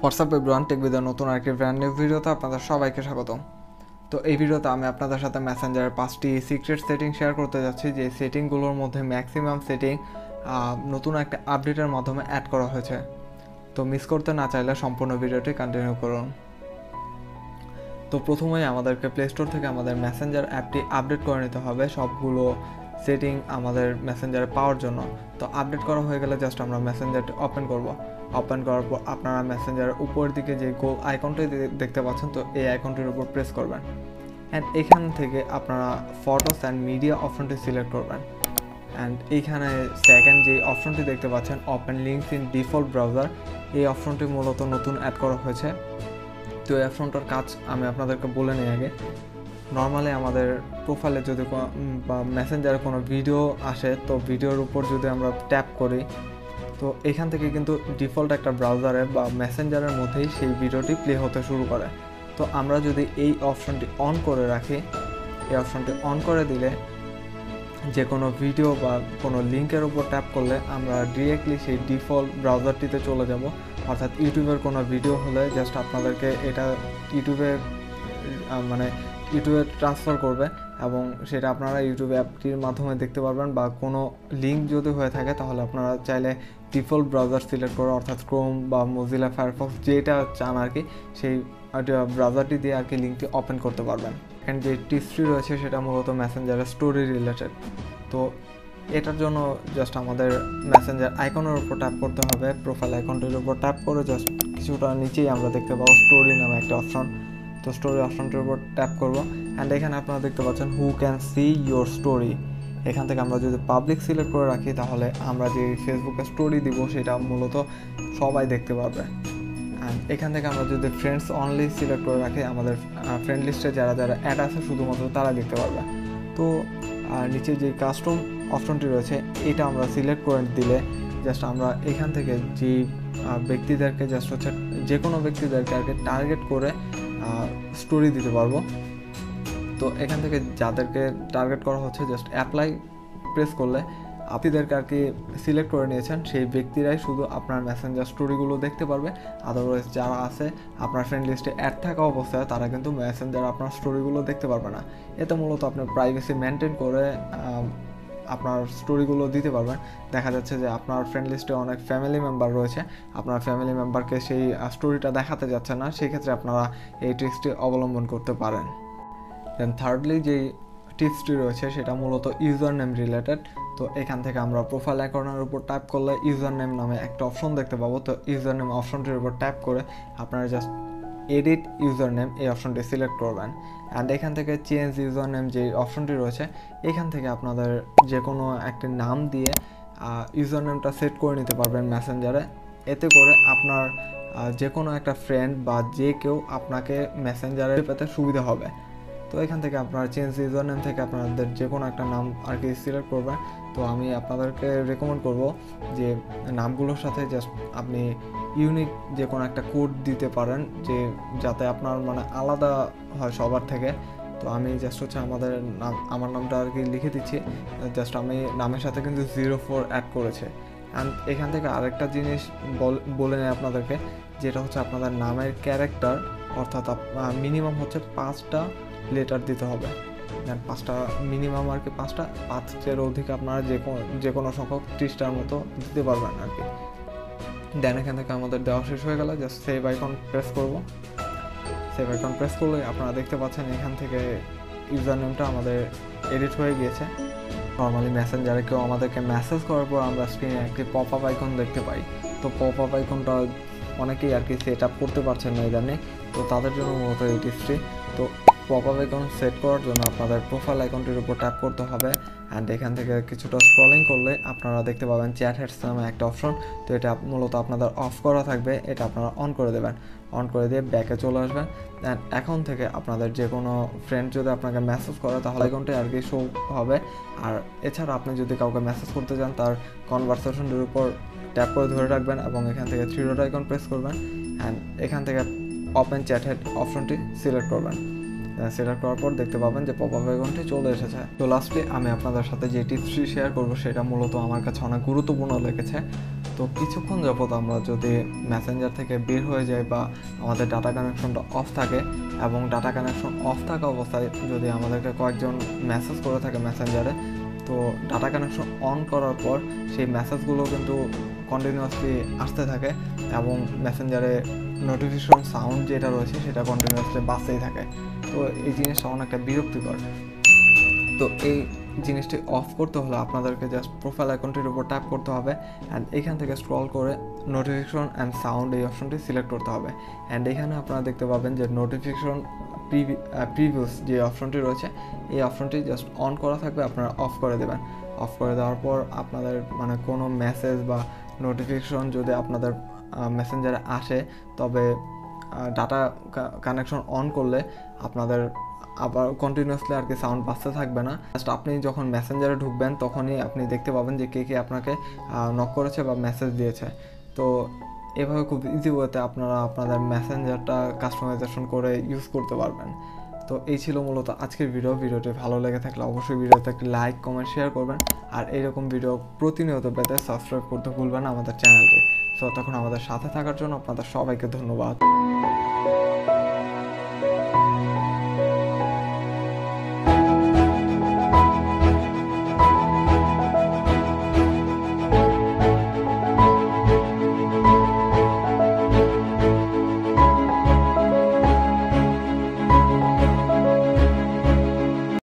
WhatsApp everyone, টেকবিদের নতুন আরেকটি brand new ভিডিওতে আপনাদের সবাইকে স্বাগতম। তো এই ভিডিওতে আমি আপনাদের সাথে মেসেঞ্জারের 5টি সিক্রেট সেটিং শেয়ার করতে যাচ্ছি, যে সেটিংগুলোর মধ্যে ম্যাক্সিমাম সেটিং নতুন একটা আপডেটের মাধ্যমে অ্যাড করা হয়েছে। তো মিস করতে না চাইলে সম্পূর্ণ ভিডিওটি কন্টিনিউ করুন। তো প্রথমেই আমাদেরকে প্লে স্টোর থেকে আমাদের মেসেঞ্জার অ্যাপটি আপডেট করে নিতে হবে সবগুলো সেটিং আমাদের মেসেঞ্জারে পাওয়ার জন্য। তো আপডেট করা হয়ে গেলে জাস্ট আমরা মেসেঞ্জারটি ওপেন করব। ওপেন করার পর আপনারা মেসেঞ্জারের উপরের দিকে যে গোল আইকনটি দেখতে পাচ্ছেন, তো এই আইকনটির উপর প্রেস করবেন। অ্যান্ড এখান থেকে আপনারা ফটোস অ্যান্ড মিডিয়া অপশনটি সিলেক্ট করবেন। অ্যান্ড এইখানে সেকেন্ড যে অপশনটি দেখতে পাচ্ছেন, open links in default browser, এই অপশনটি মূলত নতুন অ্যাড করা হয়েছে। তো এই অপশনটার কাজ আমি আপনাদেরকে বলে নিই আগে। নর্মালি আমাদের প্রোফাইলে যদি বা মেসেঞ্জারে কোনো ভিডিও আসে, তো ভিডিওর উপর যদি আমরা ট্যাপ করি, তো এখান থেকে কিন্তু ডিফল্ট একটা ব্রাউজারে বা মেসেঞ্জারের মধ্যেই সেই ভিডিওটি প্লে হতে শুরু করে। তো আমরা যদি এই অপশনটি অন করে রাখি, এই অপশনটি অন করে দিলে যে কোনো ভিডিও বা কোনো লিঙ্কের উপর ট্যাপ করলে আমরা ডিরেক্টলি সেই ডিফল্ট ব্রাউজারটিতে চলে যাব। অর্থাৎ ইউটিউবের কোনো ভিডিও হলে জাস্ট আপনাদেরকে এটা ইউটিউবে ট্রান্সফার করবে এবং সেটা আপনারা ইউটিউব অ্যাপটির মাধ্যমে দেখতে পারবেন। বা কোনো লিঙ্ক যদি হয়ে থাকে তাহলে আপনারা চাইলে ডিফল্ট ব্রাউজার সিলেক্ট করে, অর্থাৎ ক্রোম বা মোজিলা ফায়ারফক্স যেটা চান আর কি, সেই ব্রাউজারটি দিয়ে আর কি লিঙ্কটি ওপেন করতে পারবেন। এখানে যে টিপসটি রয়েছে সেটা মূলত মেসেঞ্জারের স্টোরি রিলেটেড। তো এটার জন্য জাস্ট আমাদের মেসেঞ্জার আইকনের উপর ট্যাপ করতে হবে। প্রোফাইল আইকনটির উপর ট্যাপ করে জাস্ট কিছুটা নিচেই আমরা দেখতে পাবো স্টোরি নামে একটা অপশন। তো স্টোরি অপশনটির উপর ট্যাপ করবো। অ্যান্ড এখানে আপনারা দেখতে পাচ্ছেন who can see your story. এখান থেকে আমরা যদি পাবলিক সিলেক্ট করে রাখি, তাহলে আমরা যে ফেসবুকে স্টোরি দিব সেটা মূলত সবাই দেখতে পারবে। অ্যান্ড এখান থেকে আমরা যদি ফ্রেন্ডস অনলি সিলেক্ট করে রাখি, আমাদের ফ্রেন্ড লিস্টে যারা যারা অ্যাড আছে শুধুমাত্র তারা দেখতে পারবে। তো নিচে যে কাস্টম অপশনটি রয়েছে, এটা আমরা সিলেক্ট করে দিলে জাস্ট আমরা এখান থেকে যে ব্যক্তিদেরকে জাস্ট হচ্ছে যে কোনো ব্যক্তিদেরকে আর কি টার্গেট করে স্টোরি দিতে পারবো। তো এখান থেকে যাদেরকে টার্গেট করা হচ্ছে জাস্ট অ্যাপ্লাই প্রেস করলে আপনাদেরকে আর কি সিলেক্ট করে নিয়েছেন সেই ব্যক্তিরাই শুধু আপনার মেসেঞ্জার স্টোরিগুলো দেখতে পারবে। আদারওয়াইজ যারা আছে আপনার ফ্রেন্ড লিস্টে অ্যাড থাকা অবস্থায় তারা কিন্তু মেসেঞ্জার আপনার স্টোরিগুলো দেখতে পারবে না। এতে মূলত আপনি প্রাইভেসি মেনটেন করে আপনার স্টোরিগুলো দিতে পারবেন। দেখা যাচ্ছে যে আপনার ফ্রেন্ড লিস্টে অনেক ফ্যামিলি মেম্বার রয়েছে, আপনার ফ্যামিলি মেম্বারকে সেই স্টোরিটা দেখাতে যাচ্ছে না, সেই ক্ষেত্রে আপনারা এই ট্রিক্সটি অবলম্বন করতে পারেন। দেন থার্ডলি যেই টিপসটি রয়েছে সেটা মূলত ইউজার নেম রিলেটেড। তো এখান থেকে আমরা প্রোফাইল আইকনের উপর ট্যাপ করলে ইউজার নেম নামে একটা অপশন দেখতে পাবো। তো ইউজার নেম অপশনটির উপর ট্যাপ করে আপনারা জাস্ট এডিট ইউজার নেম এই অপশনটি সিলেক্ট করবেন। অ্যান্ড এখান থেকে চেঞ্জ ইউজার নেম যে অপশনটি রয়েছে, এখান থেকে আপনাদের যে কোনো একটি নাম দিয়ে ইউজার নেমটা সেট করে নিতে পারবেন মেসেঞ্জারে। এতে করে আপনার যে কোনো একটা ফ্রেন্ড বা যে কেউ আপনাকে মেসেঞ্জারে পেতে সুবিধা হবে। তো এখান থেকে আপনারা চেঞ্জ ইউজার নেম থেকে আপনাদের যে কোনো একটা নাম আর কি সিলেক্ট করবেন। তো আমি আপনাদেরকে রেকমেন্ড করব যে নামগুলোর সাথে জাস্ট আপনি ইউনিক যে কোনো একটা কোড দিতে পারেন, যে যাতে আপনার আলাদা হয় সবার থেকে। তো আমি জাস্ট হচ্ছে আমার নামটা আর কি লিখে দিচ্ছি। জাস্ট আমি নামের সাথে কিন্তু 04 অ্যাড করেছে। অ্যান্ড এখান থেকে আরেকটা জিনিস বলে নেই আপনাদেরকে, যেটা হচ্ছে আপনাদের নামের ক্যারেক্টার, অর্থাৎ মিনিমাম হচ্ছে 5টা লেটার দিতে হবে। দেন 5টা মিনিমাম আর কি, 5টার অধিক আপনারা যে কোনো সংখ্যক 30টার মতো দিতে পারবেন আর কি। দেন এখান থেকে আমাদের দেওয়া শেষ হয়ে গেলে জাস্ট সেভ আইকন প্রেস করব। সেভ আইকন প্রেস করলে আপনারা দেখতে পাচ্ছেন এখান থেকে ইউজার নেমটা আমাদের এডিট হয়ে গিয়েছে। নর্মালি মেসেঞ্জারে কেউ আমাদেরকে মেসেজ করার পর আমরা স্ক্রিনে একটি পপ আপ আইকন দেখতে পাই। তো পপ আপ আইকনটা অনেকেই আর কি সেট আপ করতে পারছেন না ইদানে, তো তাদের জন্য মূলত এই টিপসটি। তো পপ আপ আইকন সেট করার জন্য আপনাদের প্রোফাইল আইকনটির উপর ট্যাপ করতে হবে। অ্যান্ড এখান থেকে কিছুটা স্ক্রলিং করলে আপনারা দেখতে পাবেন চ্যাট হেডস নামে একটা অপশন। তো এটা মূলত আপনাদের অফ করা থাকবে, এটা আপনারা অন করে দেবেন। অন করে দিয়ে ব্যাকে চলে আসবেন। অ্যান্ড এখন থেকে আপনাদের যে কোনো ফ্রেন্ড যদি আপনাকে মেসেজ করে তাহলে আইকনটি আর কি শো হবে। আর এছাড়া আপনি যদি কাউকে মেসেজ করতে চান, তার কনভারসেশনটির উপর ট্যাপ করে ধরে রাখবেন এবং এখান থেকে 3 ডট আইকন প্রেস করবেন। অ্যান্ড এখান থেকে ওপেন চ্যাট হেড অপশনটি সিলেক্ট করবেন। সিলেক্ট করার পর দেখতে পাবেন যে পপ আপ আইকনটি চলে এসেছে। তো লাস্টে আমি আপনাদের সাথে যে টিপসটি শেয়ার করব সেটা মূলত আমার কাছে অনেক গুরুত্বপূর্ণ লেগেছে। তো কিছুক্ষণ যাবত আমরা যদি মেসেঞ্জার থেকে বের হয়ে যাই বা আমাদের ডাটা কানেকশনটা অফ থাকে এবং ডাটা কানেকশন অফ থাকা অবস্থায় যদি আমাদেরকে কয়েকজন মেসেজ করে থাকে মেসেঞ্জারে, তো ডাটা কানেকশন অন করার পর সেই মেসেজগুলো কিন্তু কন্টিনিউয়াসলি আসতে থাকে এবং মেসেঞ্জারে নোটিফিকেশন সাউন্ড যেটা রয়েছে সেটা কন্টিনিউয়াসলি বাজতেই থাকে। তো এই জিনিসটা অনেকটা বিরক্তিকর। তো এই জিনিসটি অফ করতে হলে আপনাদেরকে জাস্ট প্রোফাইল আইকনটির উপর ট্যাপ করতে হবে অ্যান্ড এখান থেকে স্ক্রল করে নোটিফিকেশন অ্যান্ড সাউন্ড এই অপশনটি সিলেক্ট করতে হবে। অ্যান্ড এখানে আপনারা দেখতে পাবেন যে নোটিফিকেশন প্রিভিউস যে অপশনটি রয়েছে এই অপশনটি জাস্ট অন করা থাকবে, আপনারা অফ করে দেবেন। অফ করে দেওয়ার পর আপনাদের মানে কোনো মেসেজ বা নোটিফিকেশন যদি আপনাদের মেসেঞ্জারে আসে, তবে ডাটা কানেকশন অন করলে আপনাদের আবার কন্টিনিউয়াসলি আর কি সাউন্ড বাজতে থাকবে না। জাস্ট আপনি যখন মেসেঞ্জারে ঢুকবেন তখনই আপনি দেখতে পাবেন যে কে আপনাকে নক করেছে বা মেসেজ দিয়েছে। তো এভাবে খুব ইজি ওয়েতে আপনারা আপনাদের মেসেঞ্জারটা কাস্টমাইজেশন করে ইউজ করতে পারবেন। তো এই ছিল মূলত আজকের ভিডিওটি ভালো লেগে থাকলে অবশ্যই ভিডিওতে একটি লাইক কমেন্ট শেয়ার করবেন আর এইরকম ভিডিও প্রতিনিয়ত পেতে সাবস্ক্রাইব করতে ভুলবেন না আমাদের চ্যানেলটি। সো তখন আমাদের সাথে থাকার জন্য আপনাদের সবাইকে ধন্যবাদ।